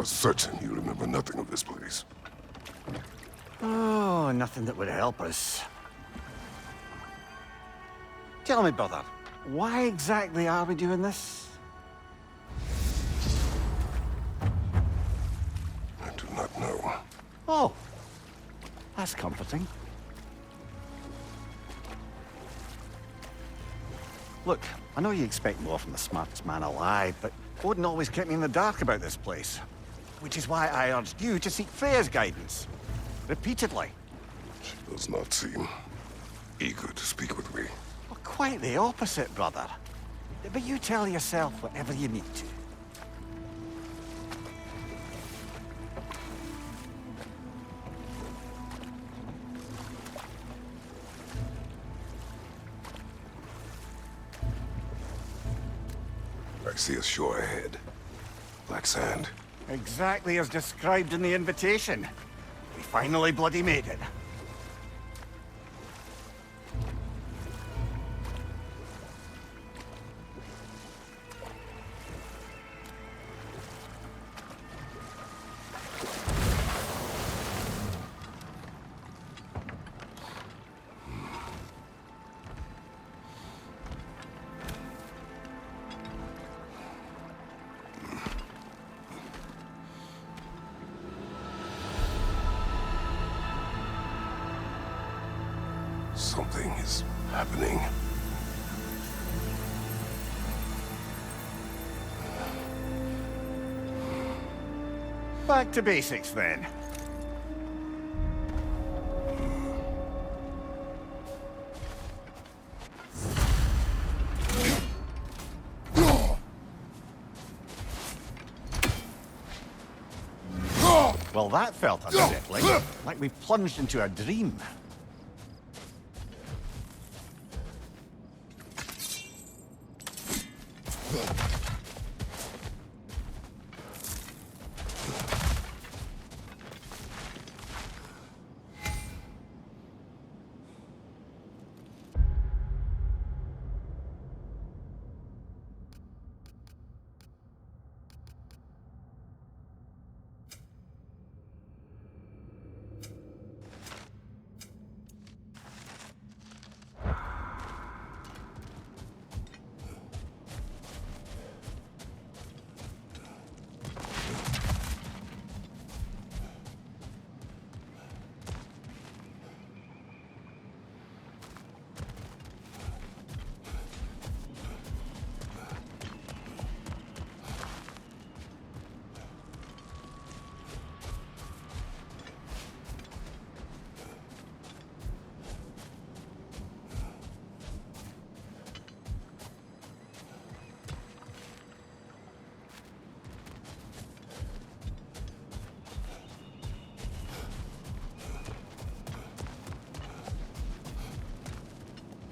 certain you remember nothing of this place. Oh, nothing that would help us. Tell me, brother, why exactly are we doing this? I do not know. Oh, that's comforting. Look, I know you expect more from the smartest man alive, but Odin always kept me in the dark about this place. Which is why I urged you to seek Freya's guidance. Repeatedly. She does not seem eager to speak with me. Well, quite the opposite, brother. But you tell yourself whatever you need to. I see a shore ahead. Black sand. Exactly as described in the invitation. We finally bloody made it. Something is happening. Back to basics, then. Well, that felt unsettling. Like we plunged into a dream.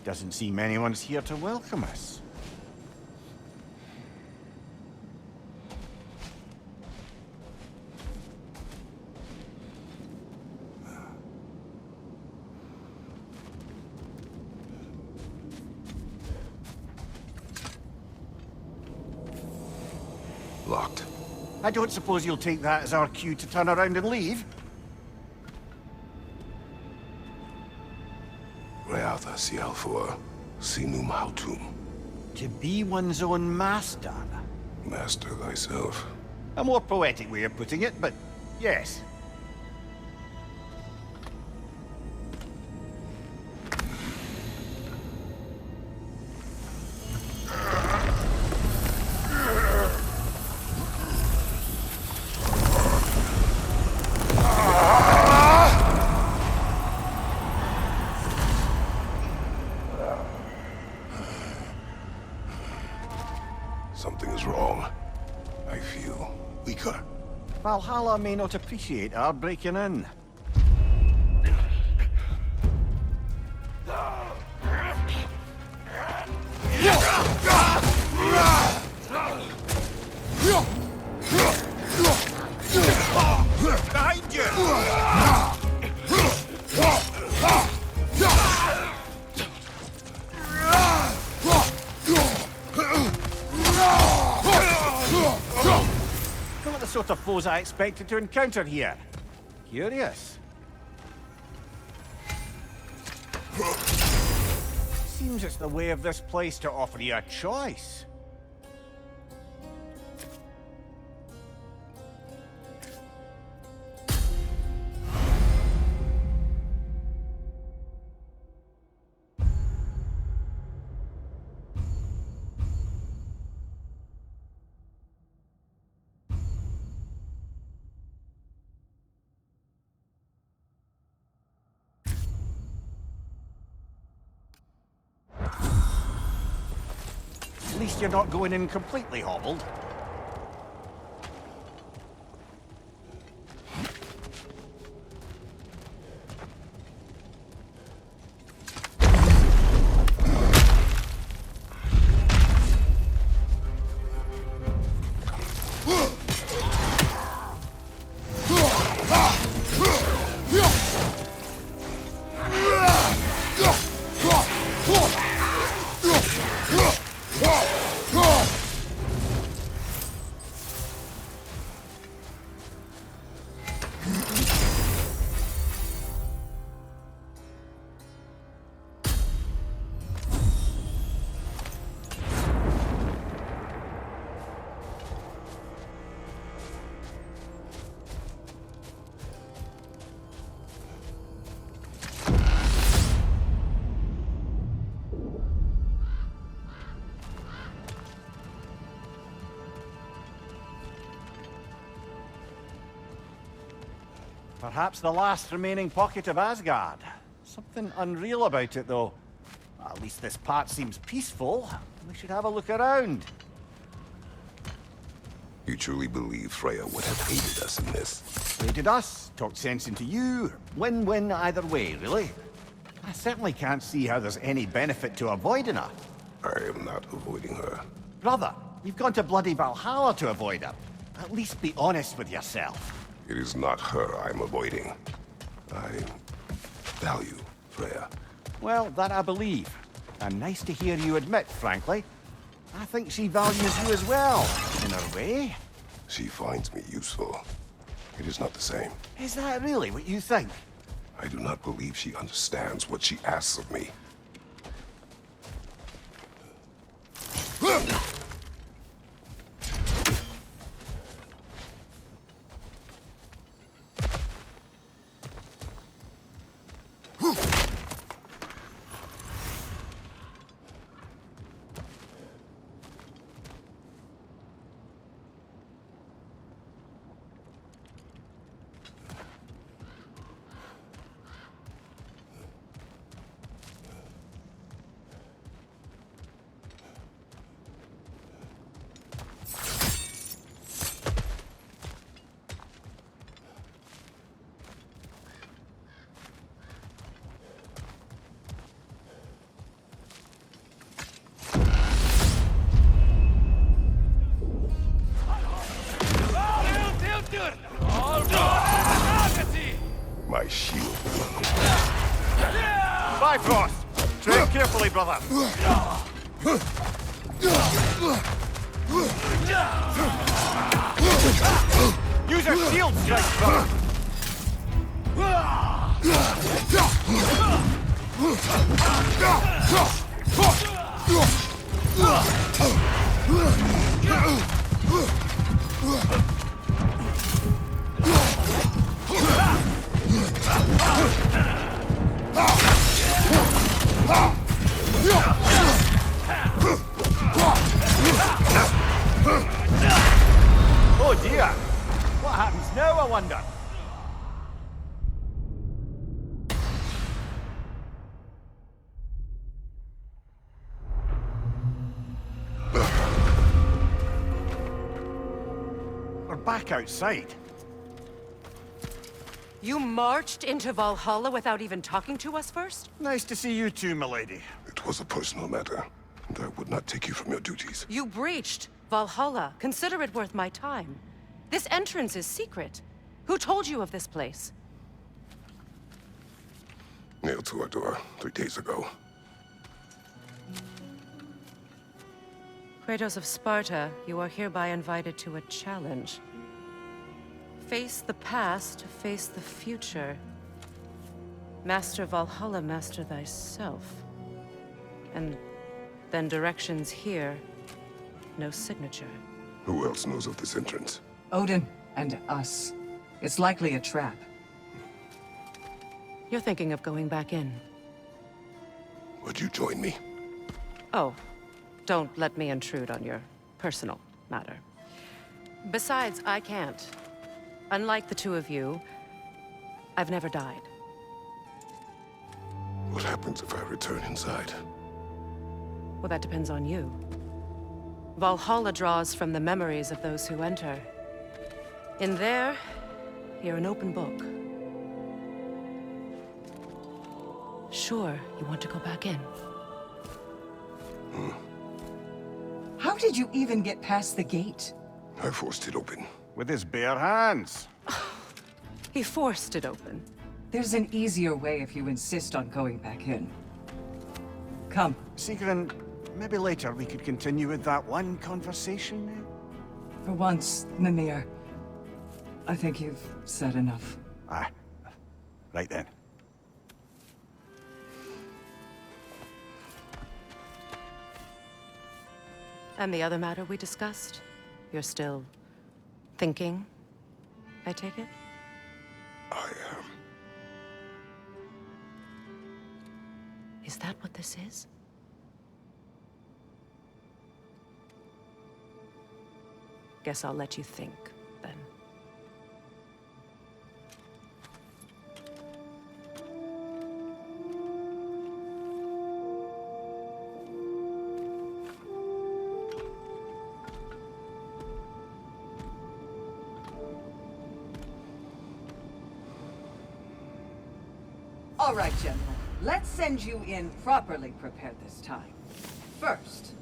Doesn't seem anyone's here to welcome us. Locked. I don't suppose you'll take that as our cue to turn around and leave? Reatha Sialfur, Sinum Hautum. To be one's own master. Master thyself. A more poetic way of putting it, but yes. Something is wrong. I feel weaker. Valhalla may not appreciate our breaking in. Behind you! Don't let the sort of foes I expected to encounter here. Curious. Seems it's the way of this place to offer you a choice. At least you're not going in completely hobbled. Perhaps the last remaining pocket of Asgard. Something unreal about it, though. At least this part seems peaceful. We should have a look around. You truly believe Freya would have aided us in this? Aided us, talked sense into you. Win-win either way, really. I certainly can't see how there's any benefit to avoiding her. I am not avoiding her. Brother, you've gone to bloody Valhalla to avoid her. At least be honest with yourself. It is not her I'm avoiding. I value Freya. Well, that I believe. And nice to hear you admit, frankly. I think she values you as well, in her way. She finds me useful. It is not the same. Is that really what you think? I do not believe she understands what she asks of me. My shield. Bifrost! Tread carefully, brother. Use your shield strike, brother. Oh dear! What happens now, I wonder? We're back outside. You marched into Valhalla without even talking to us first? Nice to see you too, milady. It was a personal matter, and I would not take you from your duties. You breached Valhalla. Consider it worth my time. This entrance is secret. Who told you of this place? Nailed to our door 3 days ago. Kratos of Sparta, you are hereby invited to a challenge. Face the past, face the future. Master Valhalla, master thyself. And then directions here, no signature. Who else knows of this entrance? Odin and us. It's likely a trap. You're thinking of going back in. Would you join me? Oh, don't let me intrude on your personal matter. Besides, I can't. Unlike the two of you, I've never died. What happens if I return inside? Well, that depends on you. Valhalla draws from the memories of those who enter. In there, you're an open book. Sure, you want to go back in. How did you even get past the gate? I forced it open. With his bare hands. He forced it open. There's an easier way if you insist on going back in. Come. Sigrun, maybe later we could continue with that one conversation. For once, Mimir. I think you've said enough. Ah, right then. And the other matter we discussed? You're still thinking, I take it? I am. Is that what this is? Guess I'll let you think, then. All right, General. Let's send you in properly prepared this time. First,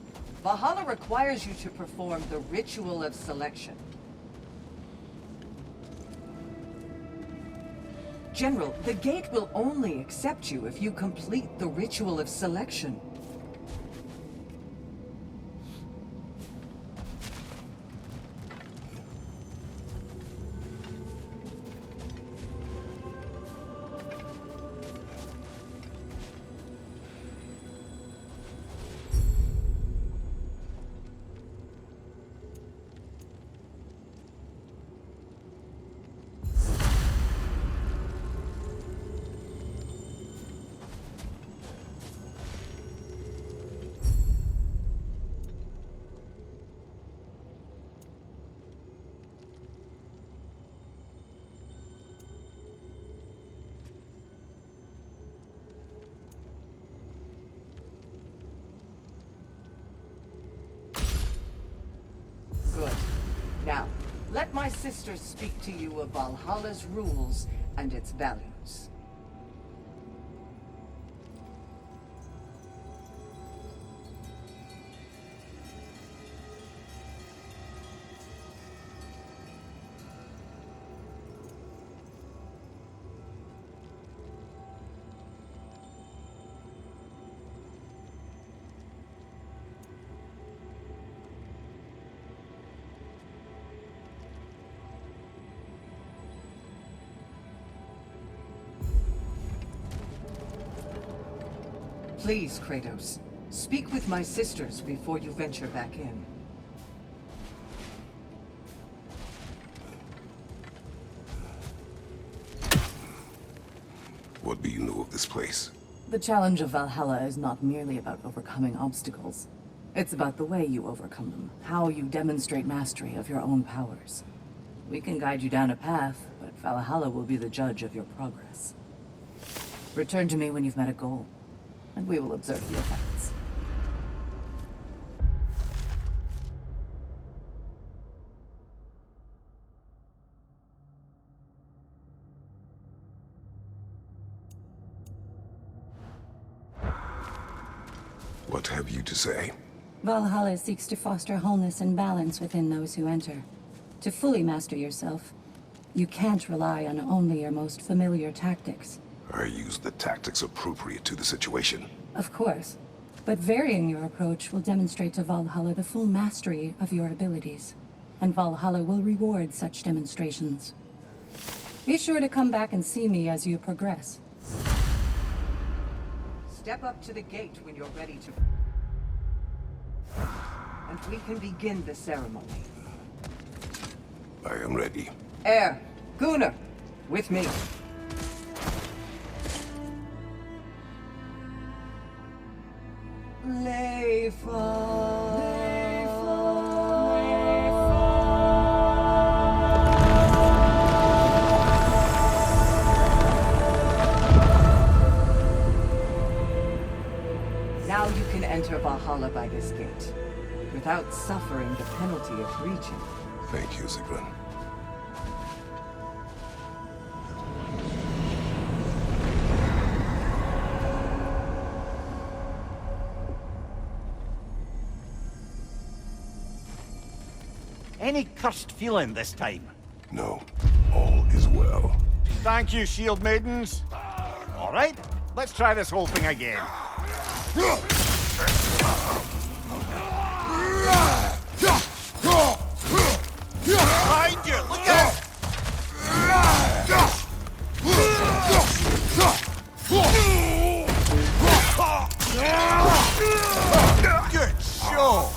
Valhalla requires you to perform the Ritual of Selection. General, the gate will only accept you if you complete the Ritual of Selection. Good. Now, let my sisters speak to you of Valhalla's rules and its values. Please, Kratos, speak with my sisters before you venture back in. What do you know of this place? The challenge of Valhalla is not merely about overcoming obstacles. It's about the way you overcome them, how you demonstrate mastery of your own powers. We can guide you down a path, but Valhalla will be the judge of your progress. Return to me when you've met a goal, and we will observe the effects. What have you to say? Valhalla seeks to foster wholeness and balance within those who enter. To fully master yourself, you can't rely on only your most familiar tactics. I use the tactics appropriate to the situation. Of course, but varying your approach will demonstrate to Valhalla the full mastery of your abilities. And Valhalla will reward such demonstrations. Be sure to come back and see me as you progress. Step up to the gate when you're ready to... and we can begin the ceremony. I am ready. Air, Gunnar, with me. Now you can enter Valhalla by this gate, without suffering the penalty of breaching. Thank you, Sigrun. Any cursed feeling this time? No, all is well. Thank you, shield maidens. All right, let's try this whole thing again. Behind you, look out! Good show!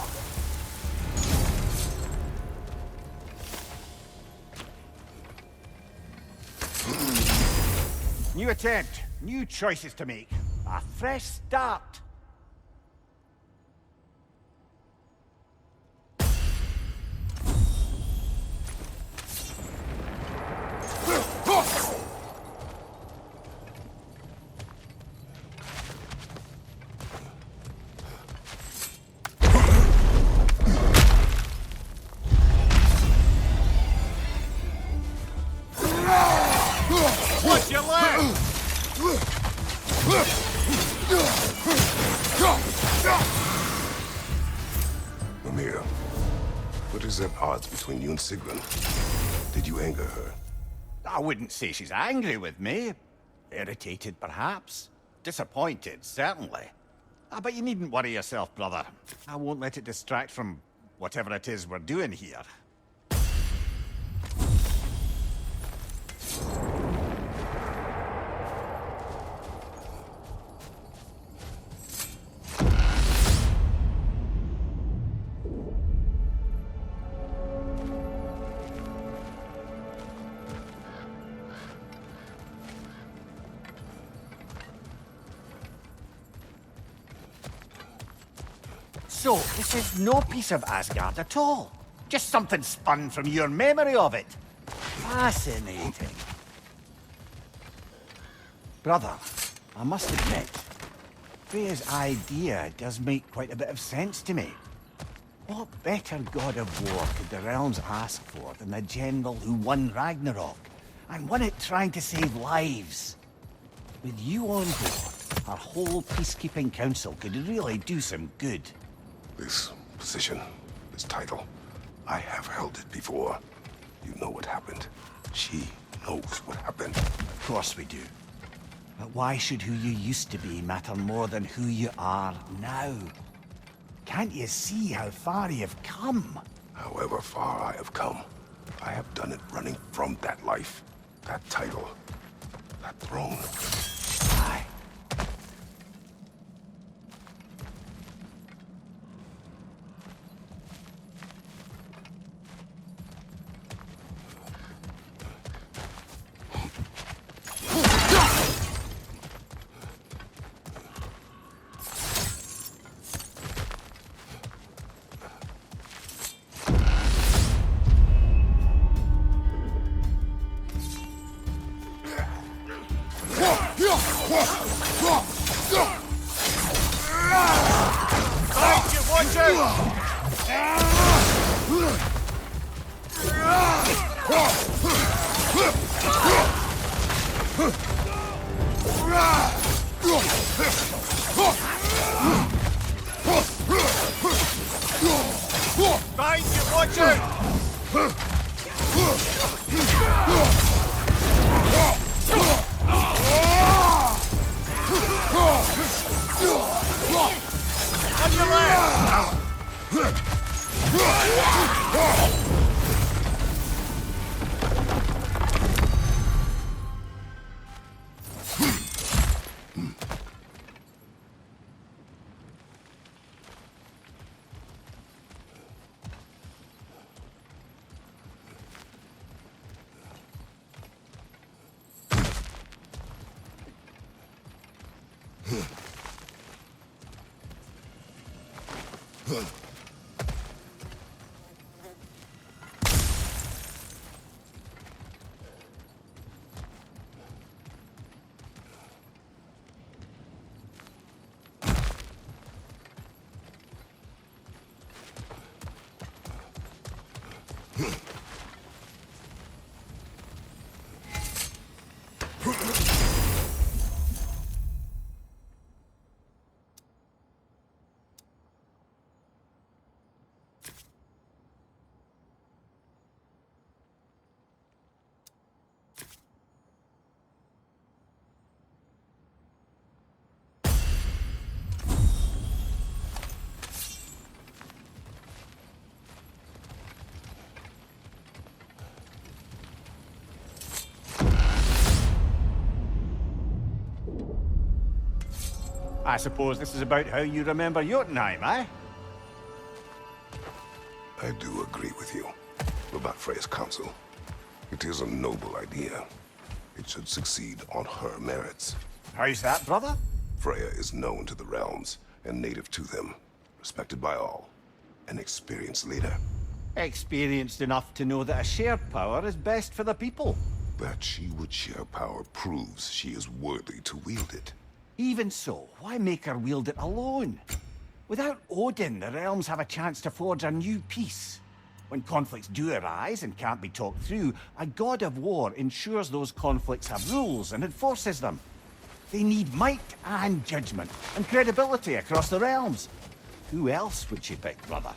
New attempt, new choices to make. A fresh start. What's your leg? Mimir, what is at odds between you and Sigrun? Did you anger her? I wouldn't say she's angry with me. Irritated, perhaps. Disappointed, certainly. But you needn't worry yourself, brother. I won't let it distract from whatever it is we're doing here. So, this is no piece of Asgard at all. Just something spun from your memory of it. Fascinating. Brother, I must admit, Freya's idea does make quite a bit of sense to me. What better god of war could the realms ask for than the general who won Ragnarok, and won it trying to save lives? With you on board, our whole peacekeeping council could really do some good. This position, this title, I have held it before. You know what happened. She knows what happened. Of course we do. But why should who you used to be matter more than who you are now? Can't you see how far you've come? However far I have come, I have done it running from that life, that title, that throne. Aye. I suppose this is about how you remember Jotunheim, eh? I do agree with you about Freya's council. It is a noble idea. It should succeed on her merits. How's that, brother? Freya is known to the realms and native to them, respected by all, an experienced leader. Experienced enough to know that a shared power is best for the people. That she would share power proves she is worthy to wield it. Even so, why make her wield it alone? Without Odin, the realms have a chance to forge a new peace. When conflicts do arise and can't be talked through, a god of war ensures those conflicts have rules and enforces them. They need might and judgment, and credibility across the realms. Who else would she pick, brother?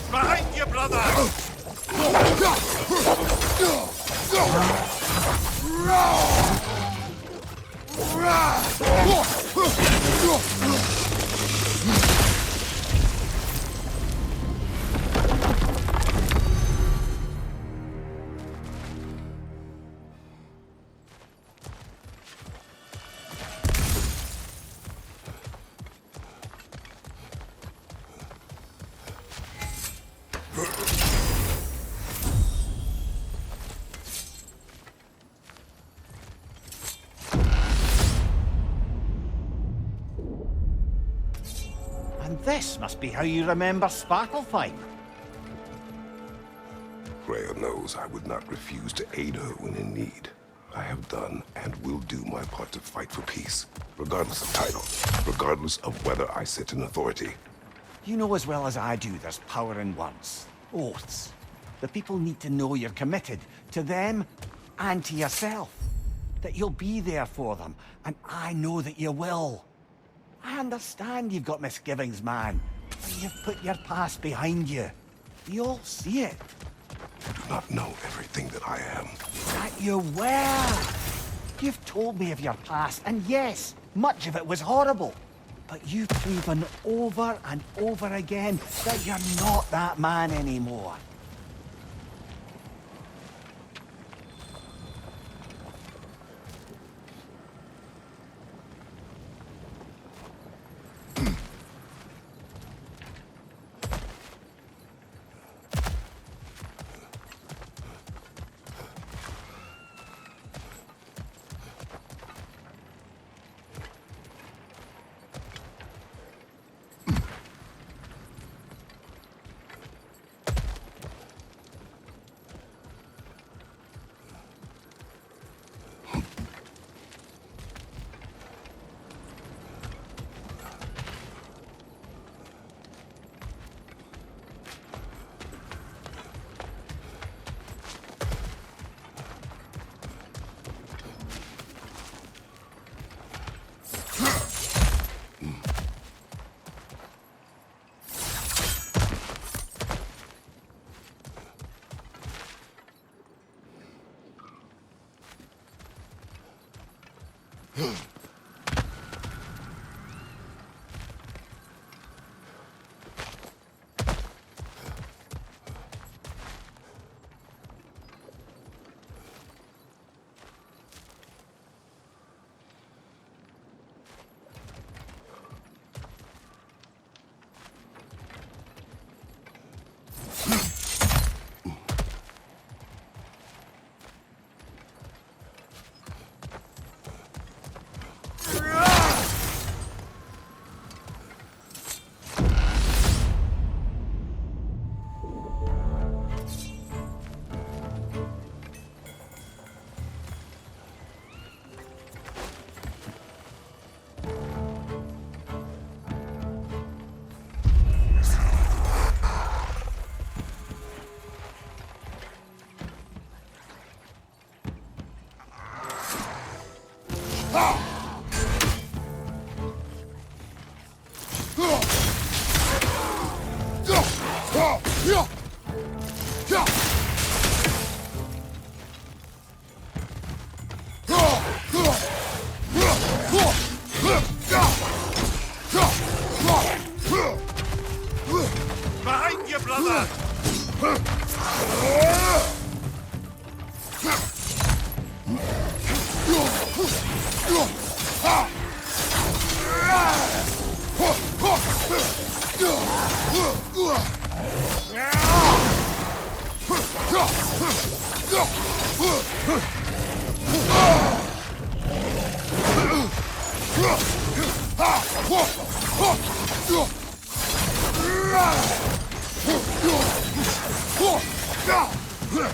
Behind you, brother! And this must be how you remember Svartalfheim. Freya knows I would not refuse to aid her when in need. I have done and will do my part to fight for peace, regardless of title, regardless of whether I sit in authority. You know as well as I do there's power in words. Oaths. The people need to know you're committed, to them and to yourself. That you'll be there for them, and I know that you will. I understand you've got misgivings, man. But you've put your past behind you. We all see it. You do not know everything that I am. That you were. You've told me of your past, and yes, much of it was horrible. But you've proven over and over again that you're not that man anymore. Behind you, brother!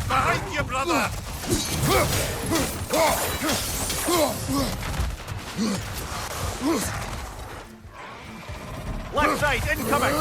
Behind you, brother! Left side, incoming!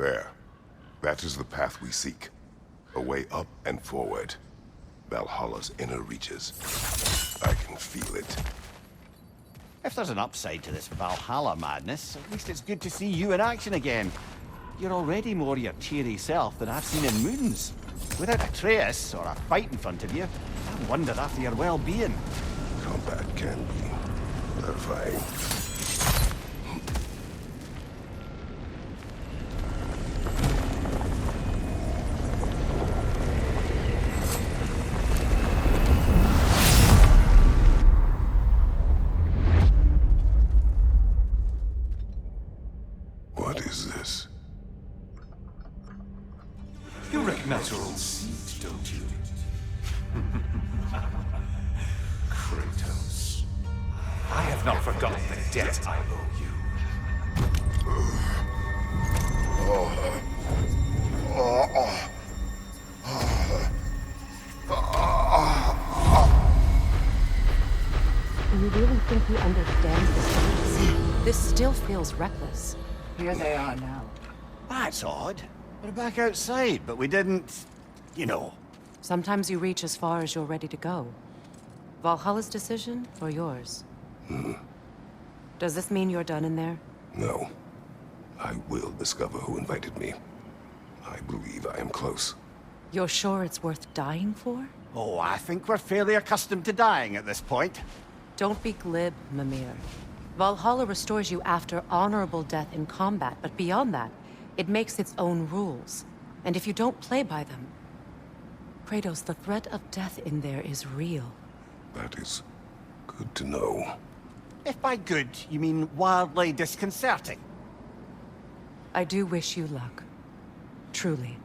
There. That is the path we seek. A way up and forward. Valhalla's inner reaches. I can feel it. If there's an upside to this Valhalla madness, at least it's good to see you in action again. You're already more your cheery self than I've seen in moons. Without Atreus or a fight in front of you, I wonder after your well-being. Combat can be terrifying. What is this? You recognize your old seat, don't you? Kratos. I have not forgotten the debt I owe you. Do you really think he understands this? This still feels reckless. Here they are now. That's odd. We're back outside, but we didn't... you know. Sometimes you reach as far as you're ready to go. Valhalla's decision, or yours? Does this mean you're done in there? No. I will discover who invited me. I believe I am close. You're sure it's worth dying for? Oh, I think we're fairly accustomed to dying at this point. Don't be glib, Mimir. Valhalla restores you after honorable death in combat, but beyond that, it makes its own rules. And if you don't play by them... Kratos, the threat of death in there is real. That is good to know. If by good, you mean wildly disconcerting. I do wish you luck. Truly.